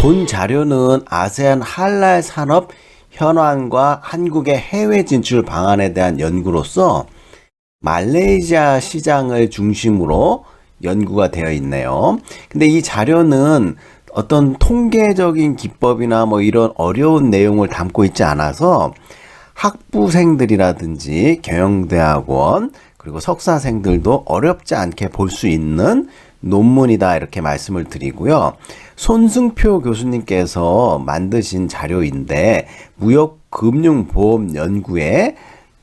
본 자료는 아세안 할랄 산업 현황과 한국의 해외 진출 방안에 대한 연구로서 말레이시아 시장을 중심으로 연구가 되어 있네요. 근데 이 자료는 어떤 통계적인 기법이나 뭐 이런 어려운 내용을 담고 있지 않아서 학부생들이라든지 경영대학원 그리고 석사생들도 어렵지 않게 볼 수 있는 논문이다 이렇게 말씀을 드리고요. 손승표 교수님께서 만드신 자료인데 무역금융보험연구에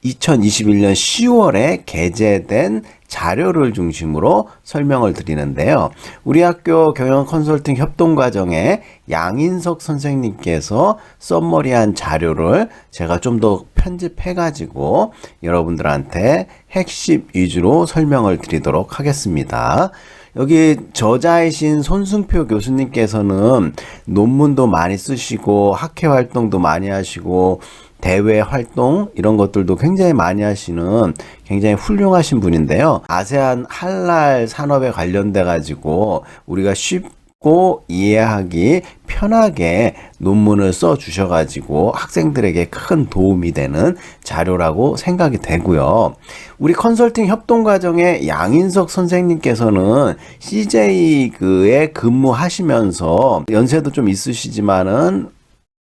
2021년 10월에 게재된 자료를 중심으로 설명을 드리는데요. 우리 학교 경영 컨설팅 협동과정에 양인석 선생님께서 썸머리한 자료를 제가 좀 더 편집해가지고 여러분들한테 핵심 위주로 설명을 드리도록 하겠습니다. 여기 저자이신 손승표 교수님께서는 논문도 많이 쓰시고 학회 활동도 많이 하시고 대외 활동 이런 것들도 굉장히 많이 하시는 굉장히 훌륭하신 분인데요. 아세안 할랄 산업에 관련돼 가지고 우리가 쉽고 이해하기 편하게 논문을 써 주셔 가지고 학생들에게 큰 도움이 되는 자료라고 생각이 되고요. 우리 컨설팅 협동 과정에 양인석 선생님께서는 CJ에 근무하시면서 연세도 좀 있으시지만은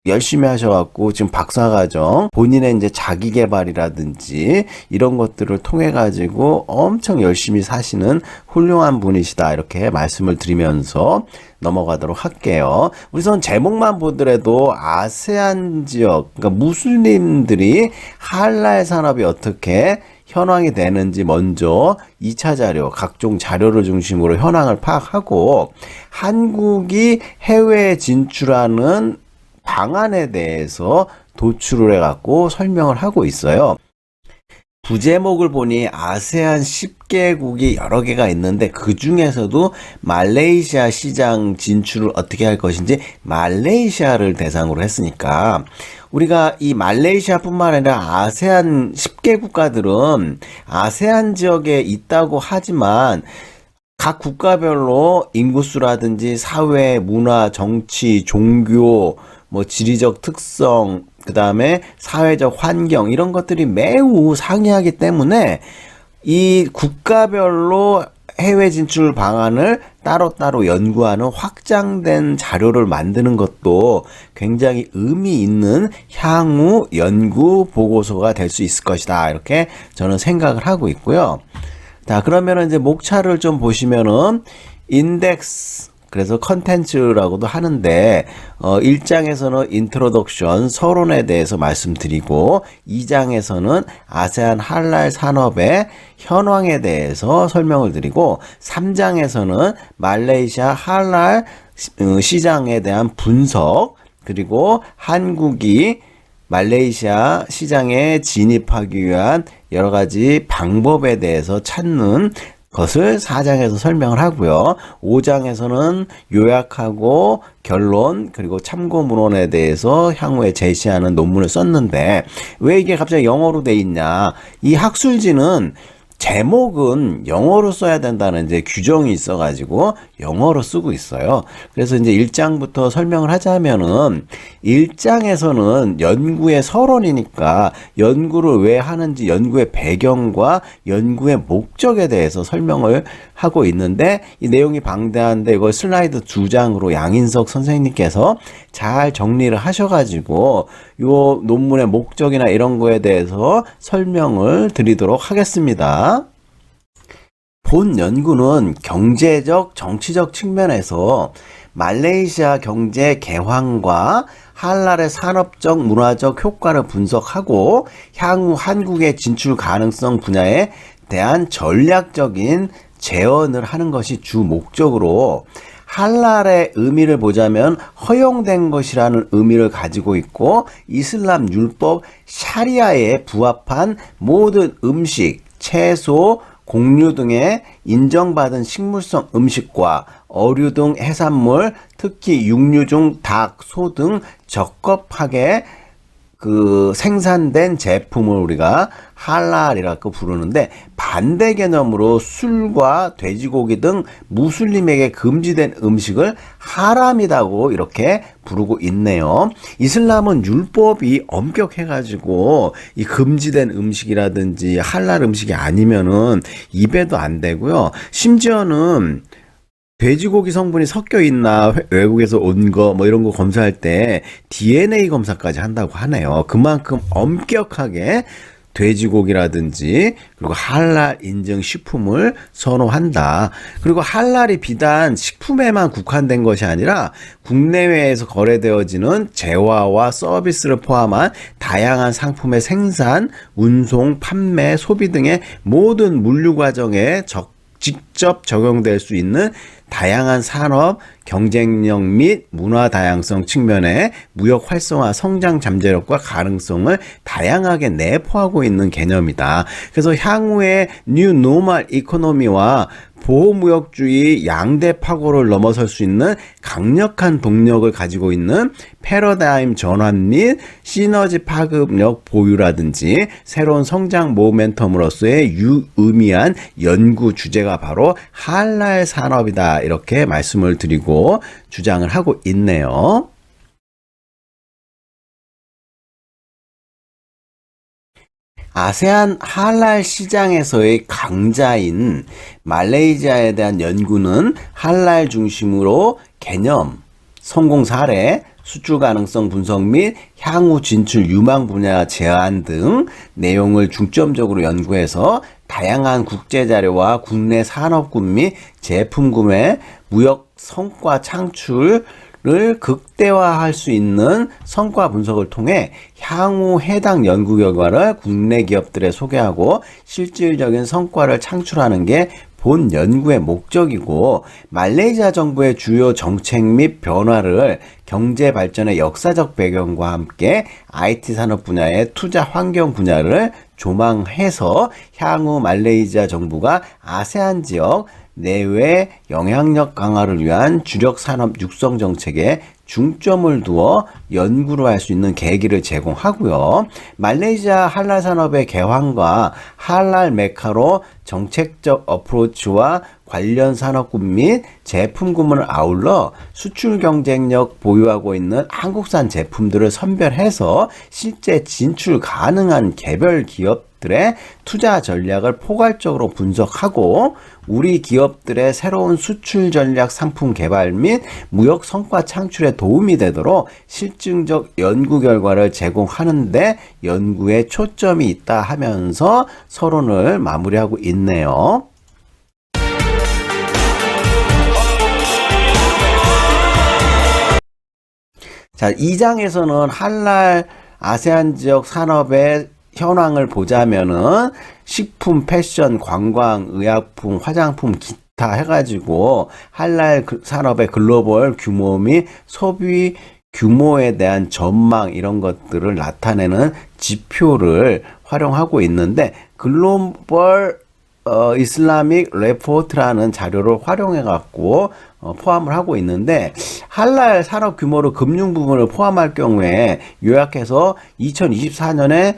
열심히 하셔갖고 지금 박사과정 본인의 이제 자기개발이라든지 이런 것들을 통해 가지고 엄청 열심히 사시는 훌륭한 분이시다 이렇게 말씀을 드리면서 넘어가도록 할게요. 우선 제목만 보더라도 아세안 지역 그러니까 무슬림들이 할랄 산업이 어떻게 현황이 되는지 먼저 2차 자료, 각종 자료를 중심으로 현황을 파악하고 한국이 해외에 진출하는 방안에 대해서 도출을 해갖고 설명을 하고 있어요. 부제목을 보니 아세안 10개국이 여러 개가 있는데 그 중에서도 말레이시아 시장 진출을 어떻게 할 것인지 말레이시아를 대상으로 했으니까 우리가 이 말레이시아뿐만 아니라 아세안 10개 국가들은 아세안 지역에 있다고 하지만 각 국가별로 인구수라든지 사회, 문화, 정치, 종교, 뭐 지리적 특성, 그 다음에 사회적 환경 이런 것들이 매우 상이하기 때문에 이 국가별로 해외 진출 방안을 따로따로 연구하는 확장된 자료를 만드는 것도 굉장히 의미 있는 향후 연구 보고서가 될 수 있을 것이다 이렇게 저는 생각을 하고 있고요. 자, 그러면은 이제 목차를 좀 보시면은 인덱스 그래서 컨텐츠라고도 하는데 1장에서는 인트로덕션 서론에 대해서 말씀드리고 2장에서는 아세안 할랄 산업의 현황에 대해서 설명을 드리고 3장에서는 말레이시아 할랄 시장에 대한 분석 그리고 한국이 말레이시아 시장에 진입하기 위한 여러 가지 방법에 대해서 찾는 것을 4장에서 설명을 하고요. 5장에서는 요약하고 결론 그리고 참고 문헌에 대해서 향후에 제시하는 논문을 썼는데 왜 이게 갑자기 영어로 돼 있냐? 이 학술지는 제목은 영어로 써야 된다는 이제 규정이 있어가지고 영어로 쓰고 있어요. 그래서 이제 1장부터 설명을 하자면은 1장에서는 연구의 서론이니까 연구를 왜 하는지 연구의 배경과 연구의 목적에 대해서 설명을 하고 있는데 이 내용이 방대한데 이걸 슬라이드 2장으로 양인석 선생님께서 잘 정리를 하셔가지고 요 논문의 목적이나 이런 거에 대해서 설명을 드리도록 하겠습니다. 본 연구는 경제적, 정치적 측면에서 말레이시아 경제 개황과 할랄의 산업적, 문화적 효과를 분석하고 향후 한국의 진출 가능성 분야에 대한 전략적인 제언을 하는 것이 주 목적으로 할랄의 의미를 보자면 허용된 것이라는 의미를 가지고 있고 이슬람 율법 샤리아에 부합한 모든 음식, 채소, 곡류 등의 인정받은 식물성 음식과 어류 등 해산물, 특히 육류 중 닭, 소 등 적합하게 그 생산된 제품을 우리가 할랄이라고 부르는데, 반대 개념으로 술과 돼지고기 등 무슬림에게 금지된 음식을 하람이라고 이렇게 부르고 있네요. 이슬람은 율법이 엄격해가지고 이 금지된 음식이라든지 할랄 음식이 아니면은 입에도 안 되고요. 심지어는 돼지고기 성분이 섞여 있나, 외국에서 온 거 뭐 이런 거 검사할 때 DNA 검사까지 한다고 하네요. 그만큼 엄격하게 돼지고기라든지 그리고 할랄 인증 식품을 선호한다. 그리고 할랄이 비단 식품에만 국한된 것이 아니라 국내외에서 거래되어지는 재화와 서비스를 포함한 다양한 상품의 생산, 운송, 판매, 소비 등의 모든 물류 과정에 직접 적용될 수 있는 다양한 산업, 경쟁력 및 문화 다양성 측면의 무역 활성화 성장 잠재력과 가능성을 다양하게 내포하고 있는 개념이다. 그래서 향후의 뉴 노멀 이코노미와 보호무역주의 양대 파고를 넘어설 수 있는 강력한 동력을 가지고 있는 패러다임 전환 및 시너지 파급력 보유라든지 새로운 성장 모멘텀으로서의 유의미한 연구 주제가 바로 할랄 산업이다. 이렇게 말씀을 드리고 주장을 하고 있네요. 아세안 할랄 시장에서의 강자인 말레이시아에 대한 연구는 할랄 중심으로 개념, 성공 사례, 수출 가능성 분석 및 향후 진출 유망 분야 제안 등 내용을 중점적으로 연구해서 다양한 국제 자료와 국내 산업군 및 제품 구매, 무역 성과 창출을 극대화할 수 있는 성과 분석을 통해 향후 해당 연구 결과를 국내 기업들에 소개하고 실질적인 성과를 창출하는 게 본 연구의 목적이고, 말레이시아 정부의 주요 정책 및 변화를 경제 발전의 역사적 배경과 함께 IT 산업 분야의 투자 환경 분야를 조망해서 향후 말레이시아 정부가 아세안 지역 내외 영향력 강화를 위한 주력 산업 육성 정책에 중점을 두어 연구를 할 수 있는 계기를 제공하고요. 말레이시아 할랄 산업의 개황과 할랄 메카로 정책적 어프로치와 관련 산업군 및 제품군을 아울러 수출 경쟁력 보유하고 있는 한국산 제품들을 선별해서 실제 진출 가능한 개별 기업들의 투자 전략을 포괄적으로 분석하고 우리 기업들의 새로운 수출 전략 상품 개발 및 무역 성과 창출에 도움이 되도록 실증적 연구 결과를 제공하는 데 연구에 초점이 있다 하면서 서론을 마무리하고 있네요. 자, 2장에서는 할랄 아세안 지역 산업의 현황을 보자면은 식품, 패션, 관광, 의약품, 화장품, 기타 해가지고 할랄 산업의 글로벌 규모 및 소비 규모에 대한 전망 이런 것들을 나타내는 지표를 활용하고 있는데, 글로벌 이슬라믹 레포트라는 자료를 활용해 갖고 포함을 하고 있는데, 할랄 산업 규모를 금융 부분을 포함할 경우에 요약해서 2024년에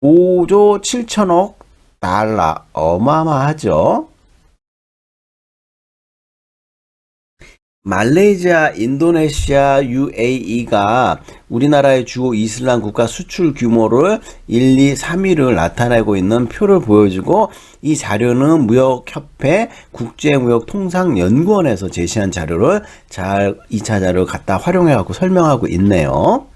5조 7천억 달러, 어마어마하죠. 말레이시아, 인도네시아, UAE가 우리나라의 주요 이슬람 국가 수출 규모를 1, 2, 3위를 나타내고 있는 표를 보여주고, 이 자료는 무역협회 국제무역통상연구원에서 제시한 자료를 2차 자료를 갖다 활용해 갖고 설명하고 있네요.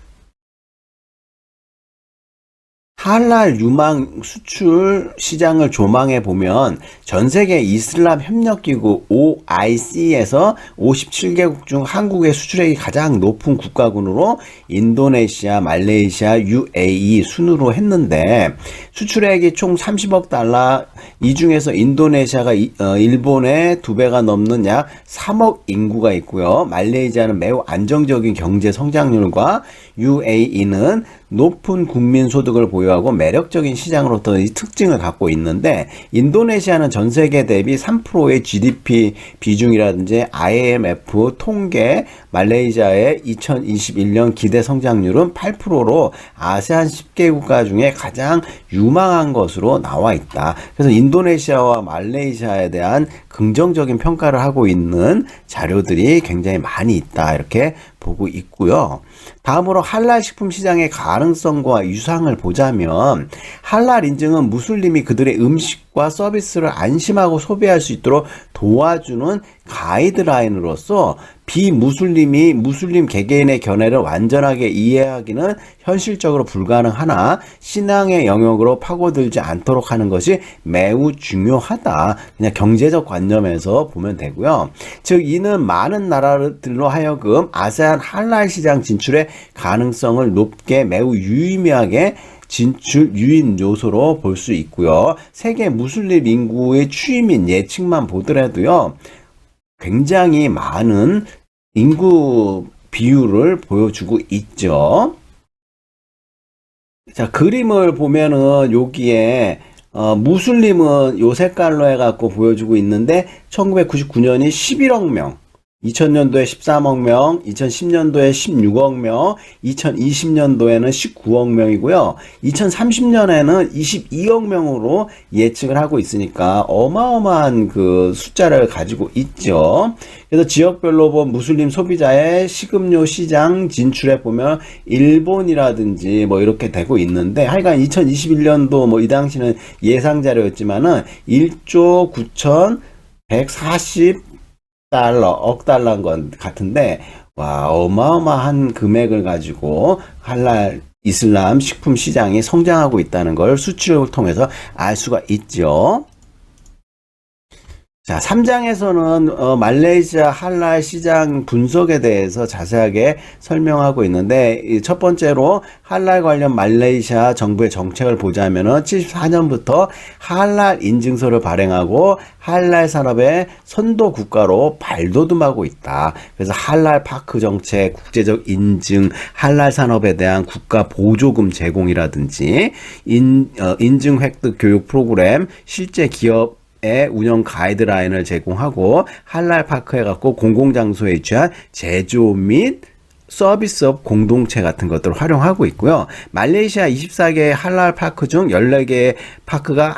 할랄 유망 수출 시장을 조망해 보면 전 세계 이슬람 협력기구 OIC에서 57개국 중 한국의 수출액이 가장 높은 국가군으로 인도네시아, 말레이시아, UAE 순으로 했는데, 수출액이 총 30억 달러, 이 중에서 인도네시아가 일본의 2배가 넘는 약 3억 인구가 있고요. 말레이시아는 매우 안정적인 경제 성장률과 UAE는 높은 국민 소득을 보여 불구하고 매력적인 시장으로부터 이 특징을 갖고 있는데, 인도네시아는 전 세계 대비 3%의 GDP 비중이라든지 IMF 통계, 말레이시아의 2021년 기대 성장률은 8%로 아세안 10개 국가 중에 가장 유망한 것으로 나와 있다. 그래서 인도네시아와 말레이시아에 대한 긍정적인 평가를 하고 있는 자료들이 굉장히 많이 있다, 이렇게 보고 있고요. 다음으로 할랄 식품 시장의 가능성과 유상을 보자면, 할랄 인증은 무슬림이 그들의 음식과 서비스를 안심하고 소비할 수 있도록 도와주는 가이드라인으로서 비무슬림이 무슬림 개개인의 견해를 완전하게 이해하기는 현실적으로 불가능하나 신앙의 영역으로 파고들지 않도록 하는 것이 매우 중요하다. 그냥 경제적 관점에서 보면 되고요. 즉 이는 많은 나라들로 하여금 아세안 할랄 시장 진출의 가능성을 높게 매우 유의미하게 진출 유인 요소로 볼 수 있고요. 세계 무슬림 인구의 추이민 예측만 보더라도요, 굉장히 많은 인구 비율을 보여주고 있죠. 자, 그림을 보면은 여기에 무슬림은 요 색깔로 해갖고 보여주고 있는데, 1999년이 11억 명, 2000년도에 13억 명, 2010년도에 16억 명, 2020년도에는 19억 명이고요. 2030년에는 22억 명으로 예측을 하고 있으니까 어마어마한 그 숫자를 가지고 있죠. 그래서 지역별로 본 무슬림 소비자의 식음료 시장 진출해 보면 일본이라든지 뭐 이렇게 되고 있는데, 하여간 2021년도 뭐 이 당시는 예상 자료였지만은 1조 9,140 억 달러인 것 같은데, 와, 어마어마한 금액을 가지고 할랄 이슬람 식품 시장이 성장하고 있다는 걸 수치를 통해서 알 수가 있죠. 자, 3장에서는 말레이시아 할랄 시장 분석에 대해서 자세하게 설명하고 있는데, 첫 번째로 할랄 관련 말레이시아 정부의 정책을 보자면은 74년부터 할랄 인증서를 발행하고 할랄 산업의 선도 국가로 발돋움하고 있다. 그래서 할랄 파크 정책, 국제적 인증, 할랄 산업에 대한 국가 보조금 제공이라든지 인증 획득 교육 프로그램, 실제 기업 운영 가이드라인을 제공하고, 할랄 파크 해갖고 공공장소에 위치한 제조 및 서비스업 공동체 같은 것들을 활용하고 있고요. 말레이시아 24개의 할랄 파크 중 14개의 파크가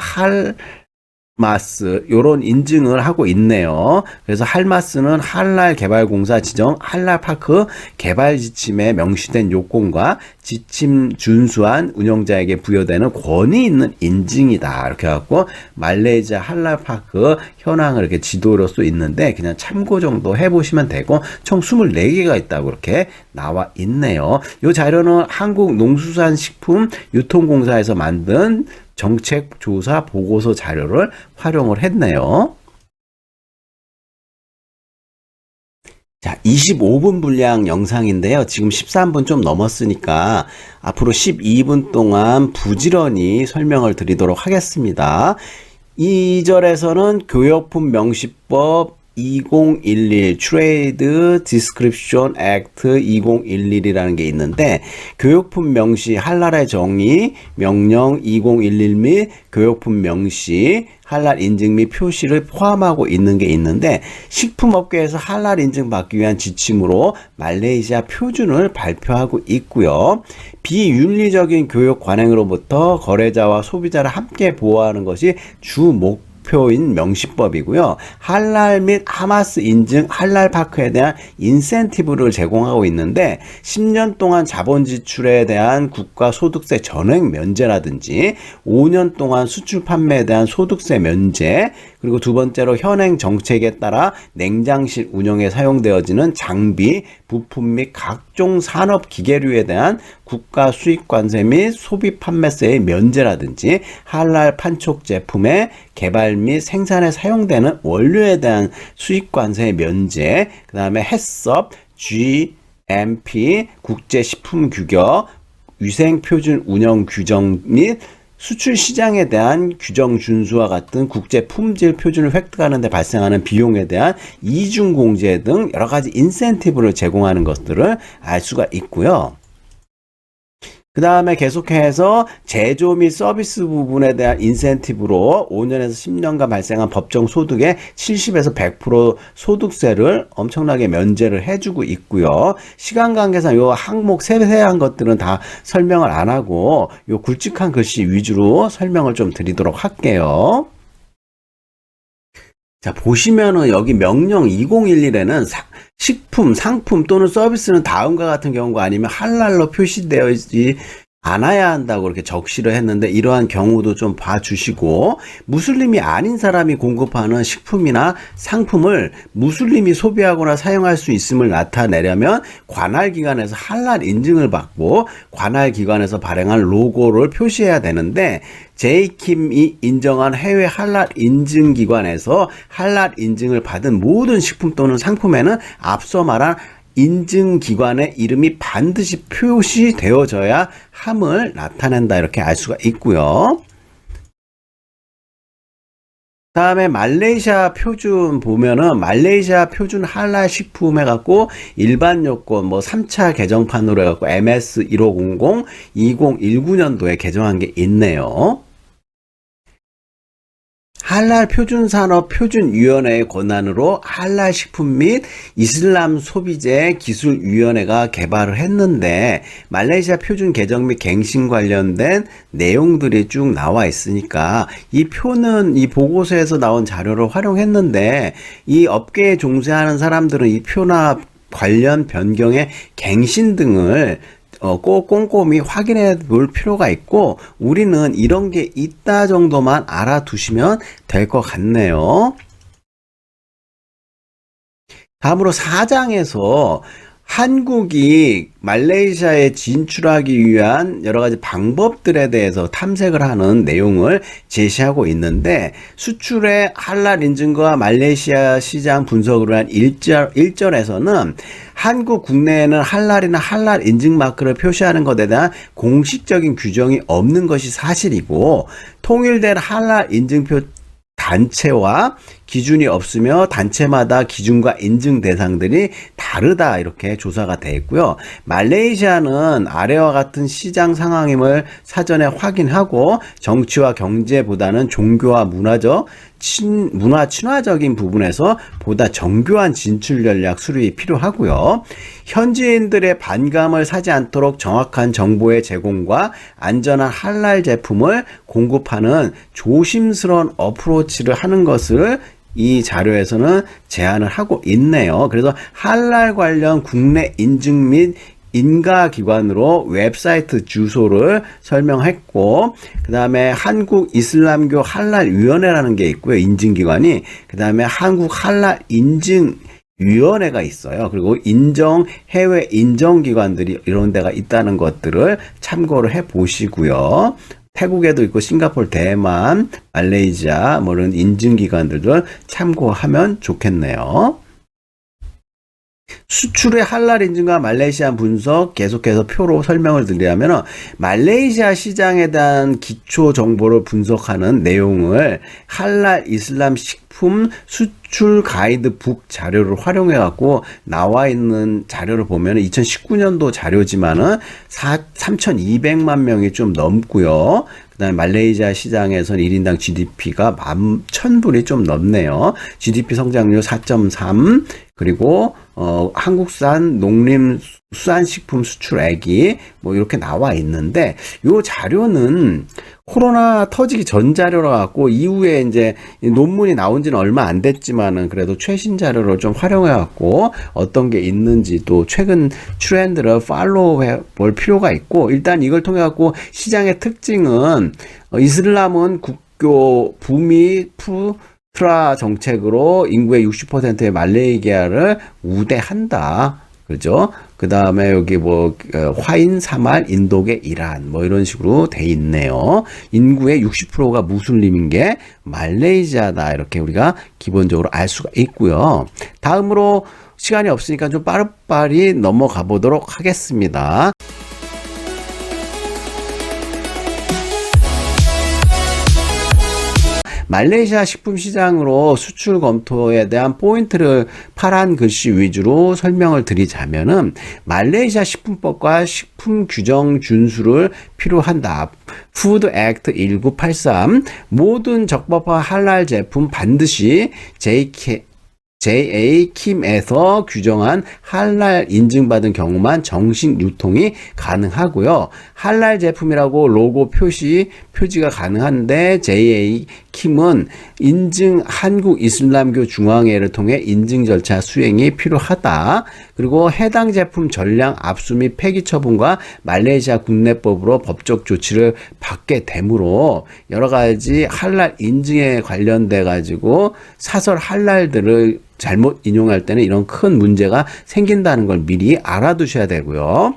할마스 요런 인증을 하고 있네요. 그래서 할마스는 할랄 개발공사 지정 할랄 파크 개발 지침에 명시된 요건과 지침 준수한 운영자에게 부여되는 권위 있는 인증이다. 이렇게 해갖고 말레이시아 할랄 파크 현황을 이렇게 지도로 써 있는데, 그냥 참고 정도 해보시면 되고, 총 24개가 있다고 이렇게 나와 있네요. 이 자료는 한국농수산식품유통공사에서 만든 정책조사 보고서 자료를 활용을 했네요. 자, 25분 분량 영상인데요. 지금 13분 좀 넘었으니까 앞으로 12분 동안 부지런히 설명을 드리도록 하겠습니다. 2절에서는 교역품 명시법 2011 트레이드 디스크립션 액트 2011이라는 게 있는데, 교역품 명시 할랄의 정의 명령 2011 및 교역품 명시 할랄 인증 및 표시를 포함하고 있는 게 있는데, 식품업계에서 할랄 인증 받기 위한 지침으로 말레이시아 표준을 발표하고 있고요. 비윤리적인 교역 관행으로부터 거래자와 소비자를 함께 보호하는 것이 주 목표인 명시법이고요. 할랄 및 하마스 인증 할랄 파크에 대한 인센티브를 제공하고 있는데, 10년 동안 자본 지출에 대한 국가 소득세 전액 면제라든지 5년 동안 수출 판매에 대한 소득세 면제, 그리고 두 번째로 현행 정책에 따라 냉장실 운영에 사용되어지는 장비, 부품 및 각종 산업 기계류에 대한 국가 수입 관세 및 소비 판매세의 면제라든지, 할랄 판촉 제품의 개발 및 생산에 사용되는 원료에 대한 수입 관세 면제, 그 다음에 해썹, GMP, 국제식품규격, 위생표준 운영 규정 및 수출 시장에 대한 규정 준수와 같은 국제 품질 표준을 획득하는 데 발생하는 비용에 대한 이중 공제 등 여러 가지 인센티브를 제공하는 것들을 알 수가 있고요. 그 다음에 계속해서 제조 및 서비스 부분에 대한 인센티브로 5년에서 10년간 발생한 법정 소득의 70에서 100% 소득세를 엄청나게 면제를 해주고 있고요. 시간 관계상 요 항목 세세한 것들은 다 설명을 안 하고 요 굵직한 글씨 위주로 설명을 좀 드리도록 할게요. 자, 보시면은 여기 명령 2011에는 식품, 상품 또는 서비스는 다음과 같은 경우가 아니면 할랄로 표시되어 있지 않아야 한다고 이렇게 적시를 했는데, 이러한 경우도 좀 봐주시고, 무슬림이 아닌 사람이 공급하는 식품이나 상품을 무슬림이 소비하거나 사용할 수 있음을 나타내려면 관할기관에서 할랄 인증을 받고 관할기관에서 발행한 로고를 표시해야 되는데, 제이킴이 인정한 해외 할랄 인증기관에서 할랄 인증을 받은 모든 식품 또는 상품에는 앞서 말한 인증기관의 이름이 반드시 표시되어져야 함을 나타낸다, 이렇게 알 수가 있고요. 다음에 말레이시아 표준 보면은 말레이시아 표준 할랄 식품 해갖고 일반 요건 뭐 3차 개정판으로 해갖고 MS 1500 2019년도에 개정한 게 있네요. 할랄 표준산업 표준위원회의 권한으로 할랄 식품 및 이슬람 소비재 기술위원회가 개발을 했는데, 말레이시아 표준 개정 및 갱신 관련된 내용들이 쭉 나와 있으니까 이 표는 이 보고서에서 나온 자료를 활용했는데, 이 업계에 종사하는 사람들은 이 표나 관련 변경의 갱신 등을 꼭 꼼꼼히 확인해 볼 필요가 있고, 우리는 이런 게 있다 정도만 알아두시면 될 것 같네요. 다음으로 4장에서 한국이 말레이시아에 진출하기 위한 여러 가지 방법들에 대해서 탐색을 하는 내용을 제시하고 있는데, 수출의 할랄 인증과 말레이시아 시장 분석을 한 1절에서는 한국 국내에는 할랄이나 할랄 인증 마크를 표시하는 것에 대한 공식적인 규정이 없는 것이 사실이고, 통일된 할랄 인증표 단체와 기준이 없으며 단체마다 기준과 인증 대상들이 다르다, 이렇게 조사가 되어 있고요. 말레이시아는 아래와 같은 시장 상황임을 사전에 확인하고 정치와 경제보다는 종교와 문화 친화적인 부분에서 보다 정교한 진출 전략 수립이 필요하고요. 현지인들의 반감을 사지 않도록 정확한 정보의 제공과 안전한 할랄 제품을 공급하는 조심스러운 어프로치를 하는 것을 이 자료에서는 제안을 하고 있네요. 그래서 할랄 관련 국내 인증 및 인가기관으로 웹사이트 주소를 설명했고, 그 다음에 한국 이슬람교 할랄위원회라는 게 있고요, 인증기관이. 그 다음에 한국 할랄 인증위원회가 있어요. 그리고 해외 인정기관들이 이런 데가 있다는 것들을 참고를 해 보시고요. 태국에도 있고 싱가포르, 대만, 말레이시아 뭐 이런 인증기관들도 참고하면 좋겠네요. 수출의 할랄 인증과 말레이시아 분석 계속해서 표로 설명을 드리자면, 말레이시아 시장에 대한 기초 정보를 분석하는 내용을 할랄 이슬람 식품 수출 가이드북 자료를 활용해 갖고 나와 있는 자료를 보면 2019년도 자료지만은 3,200만 명이 좀 넘고요. 그 다음에 말레이시아 시장에서는 1인당 GDP가 11,000불이 좀 넘네요. GDP 성장률 4.3, 그리고 한국산 농림수산식품 수출액이 뭐 이렇게 나와 있는데, 요 자료는 코로나 터지기 전 자료라 갖고 이후에 이제 논문이 나온 지는 얼마 안 됐지만은 그래도 최신 자료를 좀 활용해 갖고 어떤 게 있는지 또 최근 트렌드를 팔로우해 볼 필요가 있고, 일단 이걸 통해 갖고 시장의 특징은 이슬람은 국교 부미 트라 정책으로 인구의 60%의 말레이시아를 우대한다. 그죠? 그 다음에 여기 뭐 화인, 사말, 인도계, 이란 뭐 이런 식으로 돼 있네요. 인구의 60%가 무슬림인 게 말레이시아다, 이렇게 우리가 기본적으로 알 수가 있고요. 다음으로 시간이 없으니까 좀 빠르빠르 넘어가 보도록 하겠습니다. 말레이시아 식품 시장으로 수출 검토에 대한 포인트를 파란 글씨 위주로 설명을 드리자면은 말레이시아 식품법과 식품 규정 준수를 필요한다. 푸드 액트 1983 모든 적법한 할랄 제품 반드시 JA-킴에서 규정한 할랄 인증받은 경우만 정식 유통이 가능하고요. 할랄 제품이라고 로고 표지가 가능한데 JA-킴은 인증 한국 이슬람교 중앙회를 통해 인증 절차 수행이 필요하다. 그리고 해당 제품 전량 압수 및 폐기 처분과 말레이시아 국내법으로 법적 조치를 받게 되므로 여러 가지 할랄 인증에 관련돼 가지고 사설 할랄들을 잘못 인용할 때는 이런 큰 문제가 생긴다는 걸 미리 알아두셔야 되고요.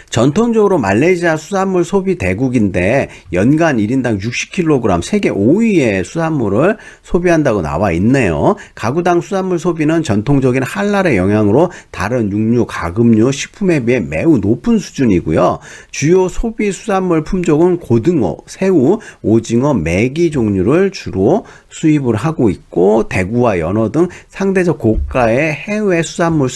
전통적으로 말레이시아 수산물 소비 대국인데 연간 1인당 60kg 세계 5위의 수산물을 소비한다고 나와 있네요. 가구당 수산물 소비는 전통적인 할랄의 영향으로 다른 육류, 가금류, 식품에 비해 매우 높은 수준이고요. 주요 소비 수산물 품종은 고등어, 새우, 오징어, 메기 종류를 주로 수입을 하고 있고 대구와 연어 등 상대적 고가의 해외 수산물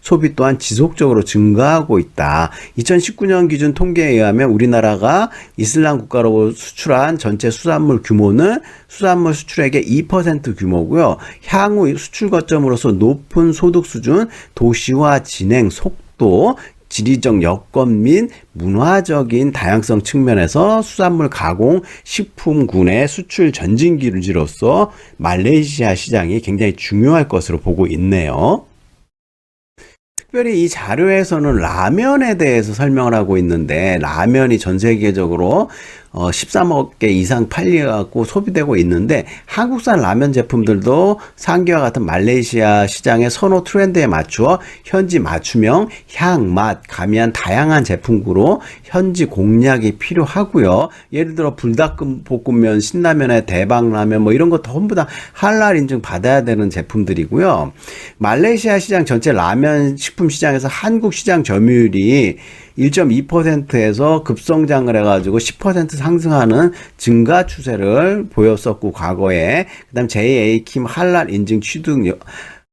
소비 또한 지속적으로 증가하고 있다. 2019년 기준 통계에 의하면 우리나라가 이슬람 국가로 수출한 전체 수산물 규모는 수산물 수출액의 2% 규모고요. 향후 수출 거점으로서 높은 소득 수준, 도시화 진행 속도, 지리적 여건 및 문화적인 다양성 측면에서 수산물 가공 식품군의 수출 전진기지로서 말레이시아 시장이 굉장히 중요할 것으로 보고 있네요. 특별히 이 자료에서는 라면에 대해서 설명을 하고 있는데 라면이 전 세계적으로 13억 개 이상 팔려갖고 소비되고 있는데 한국산 라면 제품들도 상기와 같은 말레이시아 시장의 선호 트렌드에 맞추어 현지 맞춤형, 향, 맛, 가미한 다양한 제품으로 현지 공략이 필요하고요. 예를 들어 불닭볶음면, 신라면에 대박라면 뭐 이런 거 전부 다 할랄 인증 받아야 되는 제품들이고요. 말레이시아 시장 전체 라면 식품 시장에서 한국 시장 점유율이 1.2%에서 급성장을 해가지고 10% 상승하는 증가 추세를 보였었고 과거에 그다음 JA-킴 할랄 인증 취득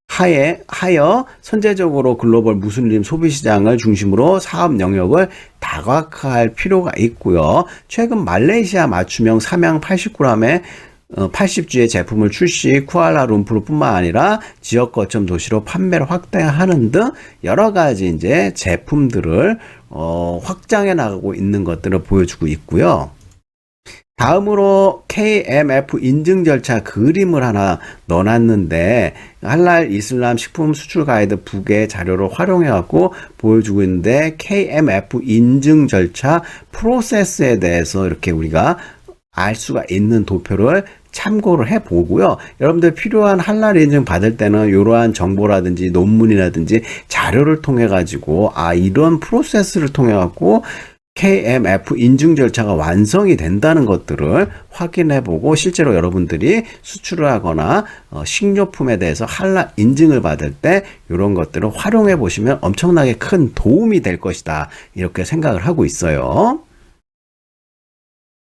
하여 선제적으로 글로벌 무슬림 소비 시장을 중심으로 사업 영역을 다각화할 필요가 있고요. 최근 말레이시아 맞춤형 삼양 80g의 80주의 제품을 출시, 쿠알라룸푸르뿐만 아니라 지역 거점 도시로 판매를 확대하는 등 여러 가지 이제 제품들을 확장해 나가고 있는 것들을 보여주고 있고요. 다음으로 KMF 인증 절차 그림을 하나 넣어놨는데 할랄 이슬람 식품 수출 가이드 북의 자료를 활용해 갖고 보여주고 있는데 KMF 인증 절차 프로세스에 대해서 이렇게 우리가 알 수가 있는 도표를 참고를 해 보고요. 여러분들 필요한 할랄 인증 받을 때는 이러한 정보라든지 논문이라든지 자료를 통해 가지고 이런 프로세스를 통해 갖고 KMF 인증 절차가 완성이 된다는 것들을 확인해 보고 실제로 여러분들이 수출을 하거나 식료품에 대해서 할랄 인증을 받을 때 이런 것들을 활용해 보시면 엄청나게 큰 도움이 될 것이다. 이렇게 생각을 하고 있어요.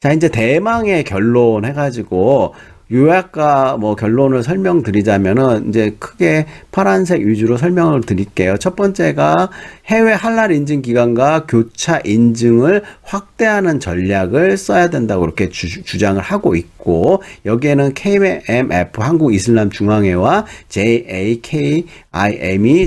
자, 이제 대망의 결론 해가지고 요약과 결론을 설명드리자면은 이제 크게 파란색 위주로 설명을 드릴게요. 첫 번째가 해외 할랄 인증 기관과 교차 인증을 확대하는 전략을 써야 된다고 이렇게 주장을 하고 있고 여기에는 KMF 한국 이슬람 중앙회와 JAKIM이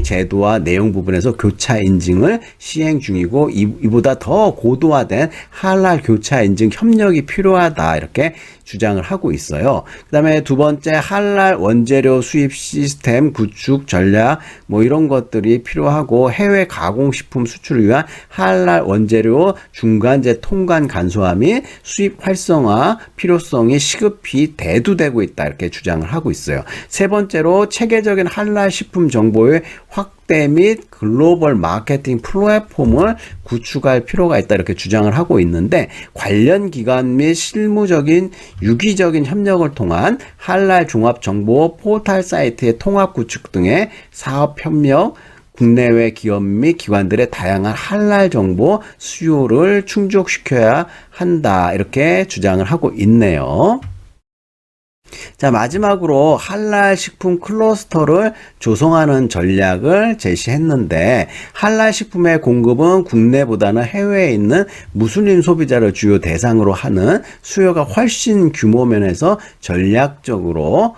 제도와 내용 부분에서 교차 인증을 시행 중이고 이보다 더 고도화된 할랄 교차 인증 협력이 필요하다 이렇게 주장을 하고 있어요. 그 다음에 두 번째 할랄 원재료 수입 시스템 구축 전략 이런 것들이 필요하고 해외 가공식품 수출을 위한 할랄 원재료 중간재 통관 간소화 및 수입 활성화 필요성이 시급히 대두되고 있다 이렇게 주장을 하고 있어요. 세 번째로 체계적인 할랄 식품 정보의 확대 및 글로벌 마케팅 플랫폼을 구축할 필요가 있다 이렇게 주장을 하고 있는데 관련 기관 및 실무적인 유기적인 협력을 통한 할랄 종합 정보 포털 사이트의 통합 구축 등의 사업 협력 국내외 기업 및 기관들의 다양한 할랄 정보 수요를 충족시켜야 한다 이렇게 주장을 하고 있네요. 자, 마지막으로 할랄 식품 클러스터를 조성하는 전략을 제시했는데, 할랄 식품의 공급은 국내보다는 해외에 있는 무슬림 소비자를 주요 대상으로 하는 수요가 훨씬 규모 면에서 전략적으로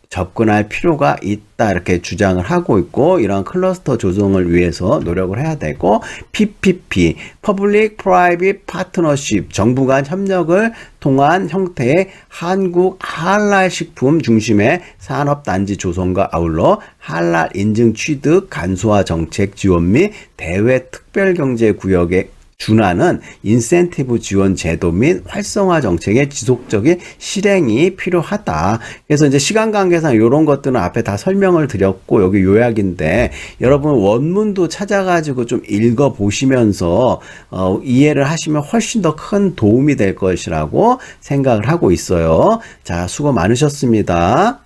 접근할 필요가 있다, 이렇게 주장을 하고 있고, 이러한 클러스터 조성을 위해서 노력을 해야 되고, PPP, Public Private Partnership, 정부 간 협력을 통한 형태의 한국 할랄 식품 중심의 산업단지 조성과 아울러 할랄 인증 취득 간소화 정책 지원 및 대외 특별경제구역의 준하는 인센티브 지원 제도 및 활성화 정책의 지속적인 실행이 필요하다. 그래서 이제 시간 관계상 이런 것들은 앞에 다 설명을 드렸고, 여기 요약인데, 여러분 원문도 찾아가지고 좀 읽어보시면서 이해를 하시면 훨씬 더 큰 도움이 될 것이라고 생각을 하고 있어요. 자, 수고 많으셨습니다.